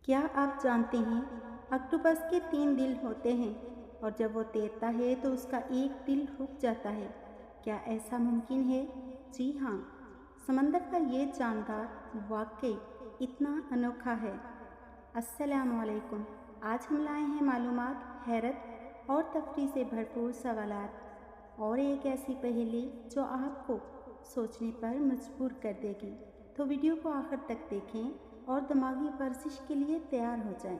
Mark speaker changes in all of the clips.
Speaker 1: क्या आप जानते हैं ऑक्टोपस के 3 दिल होते हैं और जब वो तैरता है तो उसका एक दिल रुक जाता है। क्या ऐसा मुमकिन है? जी हाँ, समंदर का ये जानदार वाकई इतना अनोखा है। अस्सलामुअलैकुम। आज हम लाए हैं मालूमात, हैरत और तफरीह से भरपूर सवालात और एक ऐसी पहेली जो आपको सोचने पर मजबूर कर देगी। तो वीडियो को आखिर तक देखें और दिमागी वर्जिश के लिए तैयार हो जाएं।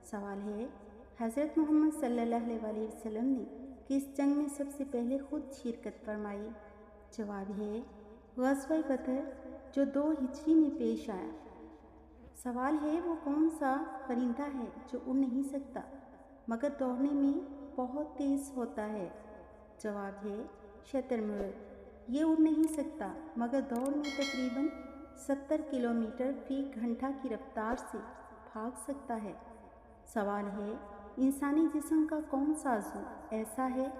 Speaker 1: सवाल है, हज़रत मोहम्मद सल्लल्लाहु अलैहि वसल्लम ने किस जंग में सबसे पहले खुद शिरकत फरमाई? जवाब है ग़ज़वा बदर, जो 2 हिजरी में पेश आया। सवाल है, वो कौन सा परिंदा है जो उड़ नहीं सकता मगर दौड़ने में बहुत तेज़ होता है? जवाब है शतरमुर्ग। ये उड़ नहीं सकता मगर दौड़ में तकरीबन 70 किलोमीटर फी घंटा की रफ्तार से भाग सकता है। सवाल है, इंसानी जिस्म का कौन सा अज़ू ऐसा है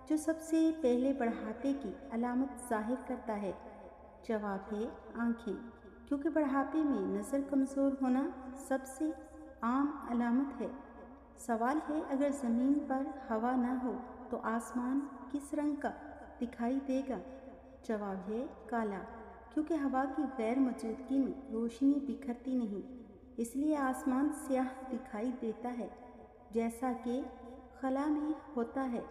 Speaker 1: जो सबसे पहले बुढ़ापे की अलामत ज़ाहिर करता है? जवाब है आँखें, क्योंकि बुढ़ापे में नज़र कमज़ोर होना सबसे आम अलामत है। सवाल है, अगर ज़मीन पर हवा न हो तो आसमान किस रंग का दिखाई देगा? जवाब है काला, क्योंकि हवा की गैर मौजूदगी में रोशनी बिखरती नहीं, इसलिए आसमान स्याह दिखाई देता है जैसा कि खला में होता है।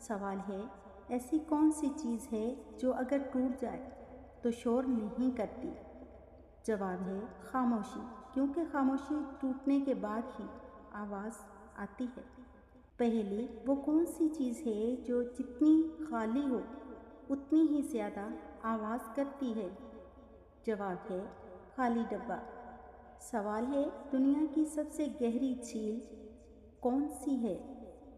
Speaker 1: सवाल है, ऐसी कौन सी चीज़ है जो अगर टूट जाए तो शोर नहीं करती? जवाब है खामोशी, क्योंकि खामोशी टूटने के बाद ही आवाज़ आती है। पहली, वो कौन सी चीज़ है जो जितनी खाली हो उतनी ही ज़्यादा आवाज़ करती है? जवाब है खाली डब्बा। सवाल है, दुनिया की सबसे गहरी झील कौन सी है?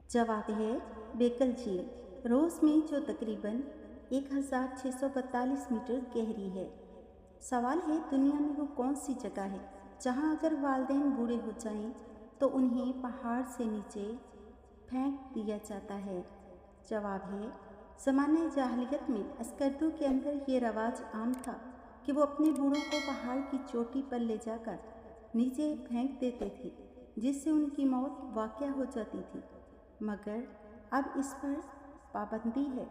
Speaker 1: जवाब है बेकल झील, रूस में, जो तकरीबन 1642 मीटर गहरी है। सवाल है, दुनिया में वो कौन सी जगह है जहाँ अगर वालिदैन बूढ़े हो जाएं तो उन्हें पहाड़ से नीचे फेंक दिया जाता है? जवाब है ज़माने जाहिलियत में अस्करदू के अंदर ये रवाज आम था कि वो अपने बूढ़ों को पहाड़ की चोटी पर ले जाकर नीचे फेंक देते थे, जिससे उनकी मौत वाक़या हो जाती थी, मगर अब इस पर पाबंदी है।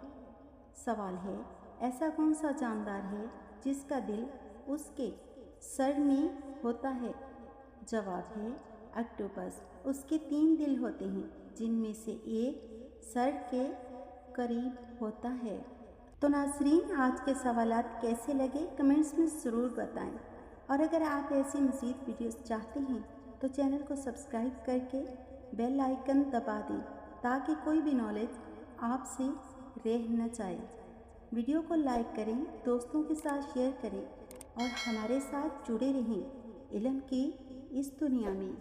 Speaker 1: सवाल है, ऐसा कौन सा जानदार है जिसका दिल उसके सर में होता है? जवाब है ऑक्टोपस। उसके 3 दिल होते हैं, जिनमें से एक सर के करीब होता है। तो नाज़रीन, आज के सवालात कैसे लगे कमेंट्स में ज़रूर बताएं, और अगर आप ऐसी मज़ीद वीडियोस चाहते हैं तो चैनल को सब्सक्राइब करके बेल आइकन दबा दें ताकि कोई भी नॉलेज आपसे रह न जाए। वीडियो को लाइक करें, दोस्तों के साथ शेयर करें और हमारे साथ जुड़े रहें इल्म की इस दुनिया में।